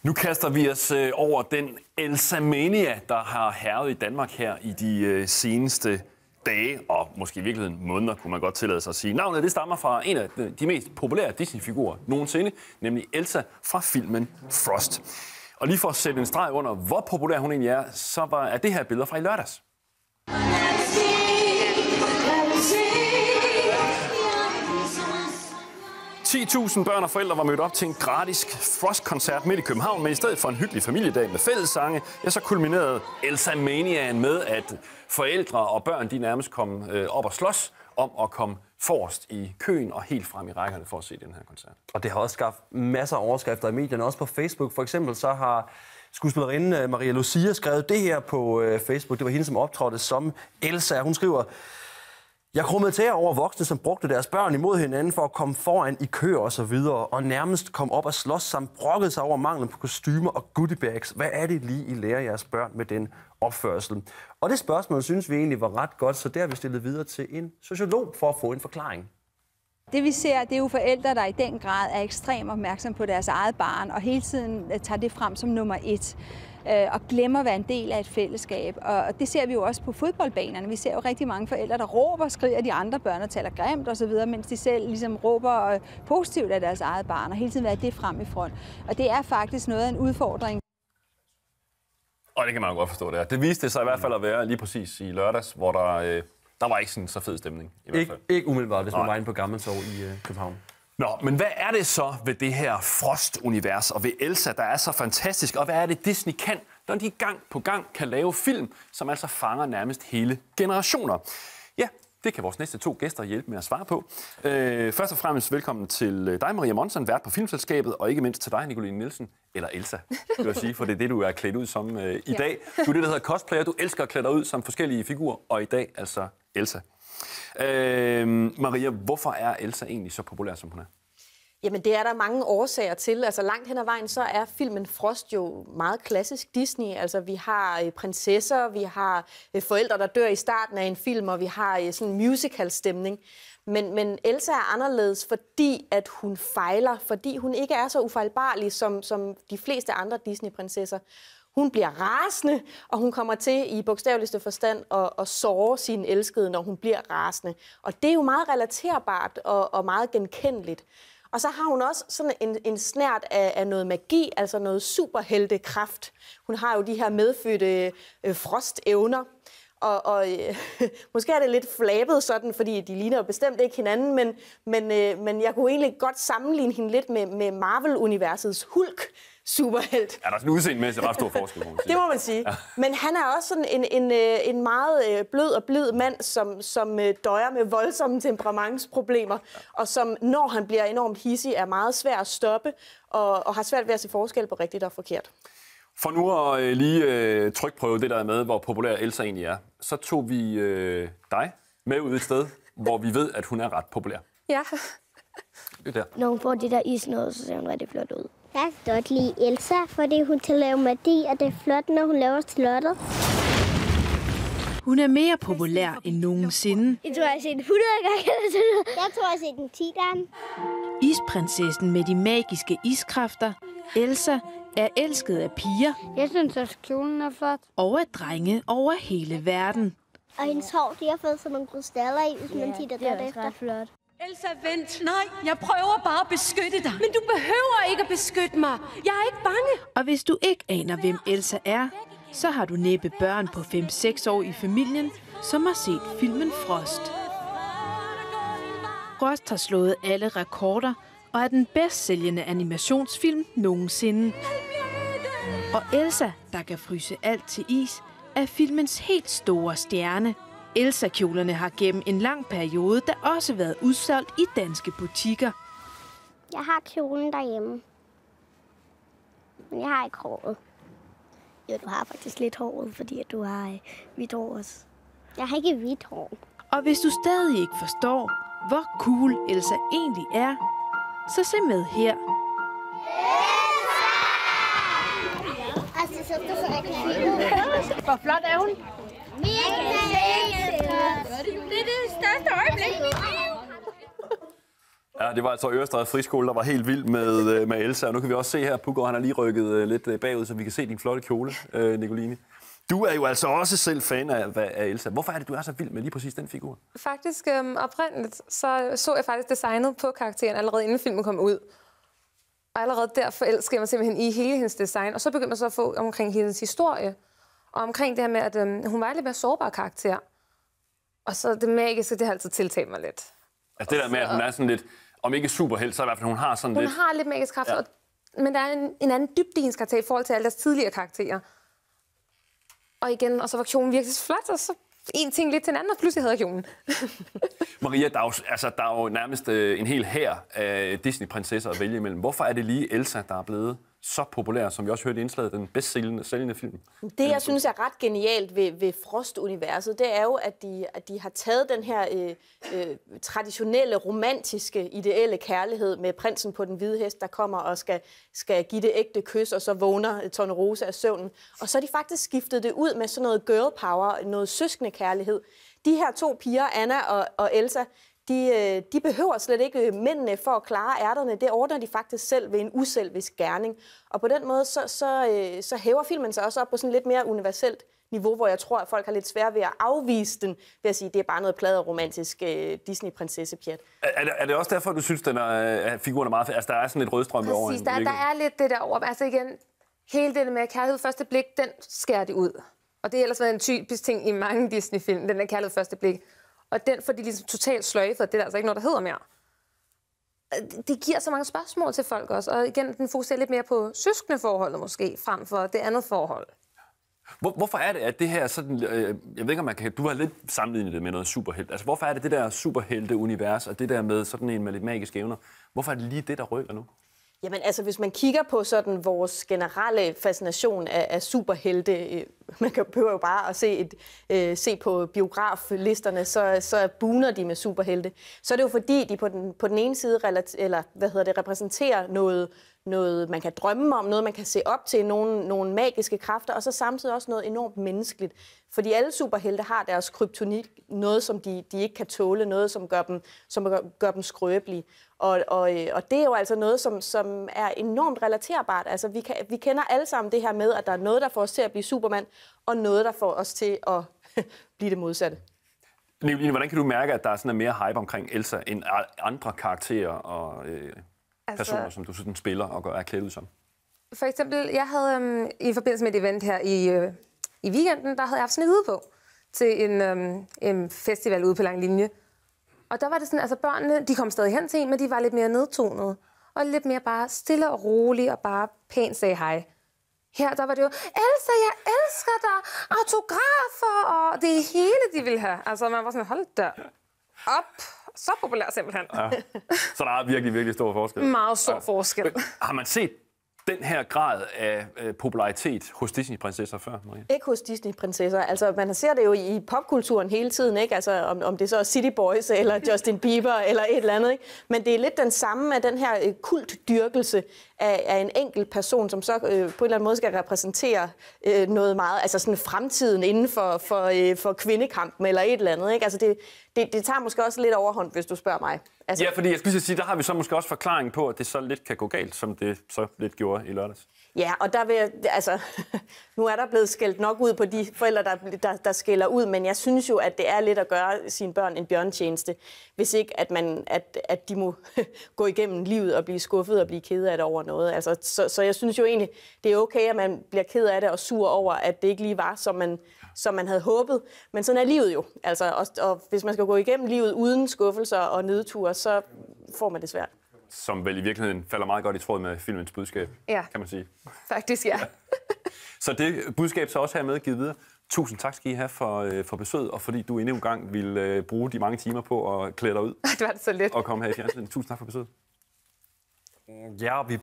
Nu kaster vi os over den Elsa-mania, der har hærget i Danmark her i de seneste dage, og måske i virkeligheden måneder, kunne man godt tillade sig at sige. Navnet det stammer fra en af de mest populære Disney-figurer nogensinde, nemlig Elsa fra filmen Frost. Og lige for at sætte en streg under, hvor populær hun egentlig er, så er det her billeder fra i lørdags. 10.000 børn og forældre var mødt op til en gratis Frost-koncert midt i København, men i stedet for en hyggelig familiedag med fællessange, ja, så kulminerede Elsa-maniaen med, at forældre og børn de nærmest kom op og slås om at komme forrest i køen og helt frem i rækkerne for at se den her koncert. Og det har også skabt masser af overskrifter i medierne, også på Facebook. For eksempel så har skuespillerinden Maria Lucia skrevet det her på Facebook. Det var hende, som optrådte som Elsa. Hun skriver: "Jeg krummede til over voksne, som brugte deres børn imod hinanden for at komme foran i køer og så videre, og nærmest kom op og slås samt brokkede sig over manglen på kostymer og goodiebags. Hvad er det lige, I lærer jeres børn med den opførsel?" Og det spørgsmål synes vi egentlig var ret godt, så der har vi stillet videre til en sociolog for at få en forklaring. Det vi ser, det er jo forældre, der i den grad er ekstremt opmærksom på deres eget barn, og hele tiden tager det frem som nummer 1. Og glemmer at være en del af et fællesskab. Og det ser vi jo også på fodboldbanerne. Vi ser jo rigtig mange forældre, der råber og skriger de andre børn og taler grimt osv., mens de selv ligesom råber positivt af deres eget barn, og hele tiden være det frem i front. Og det er faktisk noget af en udfordring. Og det kan man jo godt forstå, det er. Det viste sig i hvert fald at være lige præcis i lørdags, hvor der var ikke sådan så fed stemning. I hvert fald. Ikke umiddelbart, hvis man var inde på Gammeltorv i København. Nå, men hvad er det så ved det her Frost-univers og ved Elsa, der er så fantastisk? Og hvad er det, Disney kan, når de gang på gang kan lave film, som altså fanger nærmest hele generationer? Ja, det kan vores næste 2 gæster hjælpe med at svare på. Først og fremmest velkommen til dig, Maria Monson, vært på Filmselskabet, og ikke mindst til dig, Nicoline Nielsen, eller Elsa, vil jeg sige, for det er det, du er klædt ud som i dag. Du er det, der hedder cosplayer. Du elsker at klæde dig ud som forskellige figurer, og i dag altså Elsa. Maria, hvorfor er Elsa egentlig så populær, som hun er? Jamen, det er der mange årsager til. Altså, langt hen ad vejen, så er filmen Frost jo meget klassisk Disney. Altså, vi har prinsesser, vi har forældre, der dør i starten af en film, og vi har sådan en musical-stemning. Men Elsa er anderledes, fordi at hun fejler, fordi hun ikke er så ufejlbarlig som de fleste andre Disney-prinsesser. Hun bliver rasende, og hun kommer til i bogstaveligste forstand at såre sin elskede, når hun bliver rasende. Og det er jo meget relaterbart og meget genkendeligt. Og så har hun også sådan en snert af noget magi, altså noget superheltekraft. Hun har jo de her medfødte frostevner. Og måske er det lidt flabet sådan, fordi de ligner jo bestemt ikke hinanden, men jeg kunne egentlig godt sammenligne hende lidt med Marvel-universets Hulk. Superhelt. Er der sådan en udseendemæssigt ret stor forskel, må man sige. Det må man sige. Ja. Men han er også sådan en meget blød og blid mand, som døjer med voldsomme temperamentsproblemer, og som, når han bliver enormt hidsig, er meget svær at stoppe, og har svært ved at se forskel på rigtigt og forkert. For nu at lige trykprøve det der med, hvor populær Elsa egentlig er, så tog vi dig med ud et sted, hvor vi ved, at hun er ret populær. Ja. Det der. Når hun får de der isnødder, så ser hun rigtig flot ud. Jeg kan godt lide Elsa, fordi hun kan lave magi, og det er flot, når hun laver slottet. Hun er mere populær end nogensinde. Jeg tror, jeg har set den 100 gange. Jeg tror, jeg har set den 10 gange. Isprinsessen med de magiske iskræfter, Elsa, er elsket af piger. Jeg synes også, kjolen er flot. Og af drenge over hele verden. Og hendes hår, de har fået sådan nogle krystaller i, hvis man kigger godt efter. Det er flot. Elsa, vent. Nej, jeg prøver bare at beskytte dig. Men du behøver ikke at beskytte mig. Jeg er ikke bange. Og hvis du ikke aner, hvem Elsa er, så har du næppe børn på 5-6 år i familien, som har set filmen Frost. Frost har slået alle rekorder og er den bedst sælgende animationsfilm nogensinde. Og Elsa, der kan fryse alt til is, er filmens helt store stjerne. Elsa-kjolerne har gennem en lang periode da også været udsolgt i danske butikker. Jeg har kjolen derhjemme, men jeg har ikke håret. Jo, du har faktisk lidt håret, fordi at du har hvidt hår også. Jeg har ikke hvidt hår. Og hvis du stadig ikke forstår, hvor cool Elsa egentlig er, så se med her. Hvor flot er hun? Det er det største øjeblik. Ja, Ja, det var altså Ørestad Friskole, der var helt vild med Elsa. Og nu kan vi også se her, Puggaard, han har lige rykket lidt bagud, så vi kan se din flotte kjole, Nicoline. Du er jo altså også selv fan af Elsa. Hvorfor er det, du er så vild med lige præcis den figur? Faktisk oprindeligt, så jeg faktisk designet på karakteren allerede inden filmen kom ud. Og allerede der forelskede jeg mig simpelthen i hele hendes design. Og så begyndte jeg så at få omkring hendes historie. Og omkring det her med, at hun var en lidt mere sårbar karakter. Og så det magiske, det har altid tiltalt mig lidt. Altså det der med, at hun er sådan lidt, om ikke superhelt, så i hvert fald, hun har sådan lidt... Hun har lidt magisk kraft, ja. Men der er en anden dybde i hendes karakter i forhold til alle deres tidligere karakterer. Og igen, og så var kjolen virkelig flot, og så en ting lidt til en anden, og pludselig havde jeg kjolen. Maria, der er jo nærmest en hel hær af Disney-prinsesser at vælge imellem. Hvorfor er det lige Elsa, der er blevet så populær, som vi også hørte i indslaget, den bedst sælgende film? Det, jeg synes er ret genialt ved Frost-universet, det er jo, at de har taget den her traditionelle, romantiske, ideelle kærlighed med prinsen på den hvide hest, der kommer og skal give det ægte kys, og så vågner Tornerose af søvnen. Og så har de faktisk skiftet det ud med sådan noget girl power, noget søskende kærlighed. De her to piger, Anna og Elsa, de behøver slet ikke mændene for at klare ærterne. Det ordner de faktisk selv ved en uselvisk gerning. Og på den måde, så hæver filmen sig også op på sådan lidt mere universelt niveau, hvor jeg tror, at folk har lidt svært ved at afvise den, ved at sige, at det er bare noget pladeromantisk Disney-prinsessepjat. Er det også derfor, du synes, at figuren er meget fed? Altså, der er sådan lidt rødstrømpe over hende? Præcis, der er lidt det der over. Altså igen, hele det med kærlighed første blik, den skærer de ud. Og det har ellers været en typisk ting i mange Disney-film, den der kærlighed første blik. Og den får de ligesom totalt sløjfet, det er altså ikke noget, der hedder mere. Det giver så mange spørgsmål til folk også, og igen, den fokuserer lidt mere på søskendeforholdet måske, frem for det andet forhold. Hvorfor er det, at det her sådan... Jeg ved ikke, om man kan... Du har lidt sammenlignet det med noget superhelt. Altså, hvorfor er det der superhelte-univers, og det der med sådan en med lidt magiske evner, hvorfor er det lige det, der rykker nu? Jamen altså, hvis man kigger på sådan vores generelle fascination af superhelte, man behøver jo bare at se på biograflisterne, så buner de med superhelte. Så er det jo fordi, de på den ene side repræsenterer noget, man kan drømme om, noget, man kan se op til, nogle magiske kræfter, og så samtidig også noget enormt menneskeligt. Fordi alle superhelte har deres kryptonit, noget, som de ikke kan tåle, noget, som gør dem skrøbelige. Og det er jo altså noget, som er enormt relaterbart. Altså, vi kender alle sammen det her med, at der er noget, der får os til at blive Superman, og noget, der får os til at blive det modsatte. Nicoline, hvordan kan du mærke, at der er sådan mere hype omkring Elsa end andre karakterer og personer, som du sådan spiller og er klædt ud som? For eksempel, jeg havde i forbindelse med et event her i weekenden, der havde jeg haft Snehvide på til en festival ude på Langlinje. Og der var det sådan, altså børnene, de kom stadig hen til en, men de var lidt mere nedtonede. Og lidt mere bare stille og roligt og bare pænt sagde hej. Her, der var det jo, Elsa, jeg elsker dig, autografer, og det hele, de ville have. Altså, man var sådan, hold da op. Så populær simpelthen. Ja. Så der er virkelig, virkelig stor forskel. Meget stor forskel. Har man set den her grad af popularitet hos Disney-prinsesser før, Maria? Ikke hos Disney-prinsesser. Altså, man ser det jo i popkulturen hele tiden, ikke? Altså, om det så er City Boys, eller Justin Bieber, eller et eller andet, ikke? Men det er lidt den samme af den her kultdyrkelse af en enkelt person, som så på en eller anden måde skal repræsentere noget meget, altså sådan fremtiden inden for kvindekampen, eller et eller andet, ikke? Altså, det tager måske også lidt overhånd, hvis du spørger mig. Altså... Ja, fordi jeg skulle sige, der har vi så måske også forklaring på, at det så lidt kan gå galt, som det så lidt gjorde i lørdags. Ja, og der vil jeg, altså, nu er der blevet skældt nok ud på de forældre, der skælder ud, men jeg synes jo, at det er lidt at gøre sine børn en bjørnetjeneste, hvis ikke at de må gå igennem livet og blive skuffet og blive ked af det over noget. Altså, så jeg synes jo egentlig, det er okay, at man bliver ked af det og sur over, at det ikke lige var, som man havde håbet. Men sådan er livet jo. Altså, og hvis man skal gå igennem livet uden skuffelser og nedture, så får man det svært. Som vel i virkeligheden falder meget godt i tråd med filmens budskab, kan man sige. Faktisk, ja. Så det budskab så også hermed givet videre. Tusind tak skal I have for besøget, og fordi du endnu en gang ville bruge de mange timer på at klæde dig ud. Det var det så lidt. Og komme her i fjernsynet. Tusind tak for besøget. Ja, vi